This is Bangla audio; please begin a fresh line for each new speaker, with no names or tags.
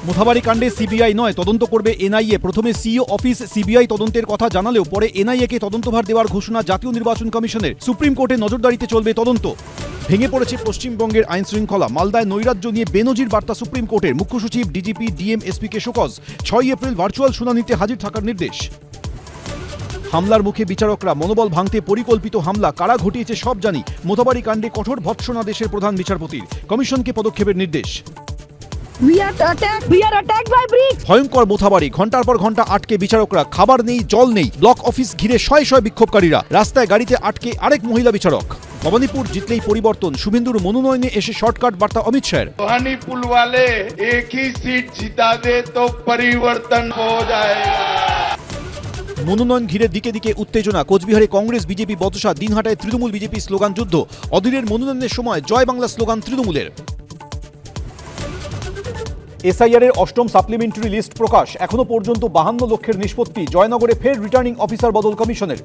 মোথাবাড়ি কাণ্ডে সিবিআই নয়, তদন্ত করবে এনআইএ। প্রথমে সিইও অফিস সিবিআই তদন্তের কথা জানালেও পরে এনআইএ-কে তদন্তভার দেওয়ার ঘোষণা জাতীয় নির্বাচন কমিশনের। সুপ্রিম কোর্টে নজরদারিতে চলবে তদন্ত। ভেঙে পড়েছে পশ্চিমবঙ্গের আইন শৃঙ্খলা। মালদায় নৈরাজ্য নিয়ে বেনজির বার্তা সুপ্রিম কোর্টের। মুখ্য সচিব, ডিজিপি, ডিএম, এসপিকে শোকজ। 6 এপ্রিল ভার্চুয়াল শুনানিতে হাজির থাকার নির্দেশ। হামলার মুখে বিচারকরা। মনোবল ভাঙতে পরিকল্পিত হামলা। কারা ঘটিয়েছে সব জানি। মোথাবাড়ি কাণ্ডে কঠোর ভৎসনা দেশের প্রধান বিচারপতির। কমিশনকে পদক্ষেপের নির্দেশ।
We are attacked by bricks.
ভয়ঙ্কর মোথাবাড়ি। ঘন্টার পর ঘন্টা আটকে বিচারকরা। খাবার নেই, জল নেই। ব্লক অফিস ঘিরে শয়ে শয়ে বিক্ষোভকারীরা। রাস্তায় গাড়িতে আটকে আরেক মহিলা বিচারক। ভবানীপুর জিতলেই পরিবর্তন। শুভেন্দুর মনোনয়নে এসে শর্টকাট বার্তা অমিত শাহের।
रोहानी पुल वाले एक ही सीट जिता दे तो परिवर्तन हो जाएगा।
মনোনয়ন ঘিরে দিকে দিকে উত্তেজনা। কোচবিহারে কংগ্রেস বিজেপি বচসা। দিনহাটায় তৃণমূল বিজেপি স্লোগান যুদ্ধ। অধীরের মনোনয়নের সময় জয় বাংলা স্লোগান তৃণমূলের। এসআইআর এর অষ্টম সাপ্লিমেন্টারি লিস্ট প্রকাশ। এখনো পর্যন্ত 52 লক্ষের নিষ্পত্তি। জয়নগরে ফের রিটার্নিং অফিসার বদল কমিশনের।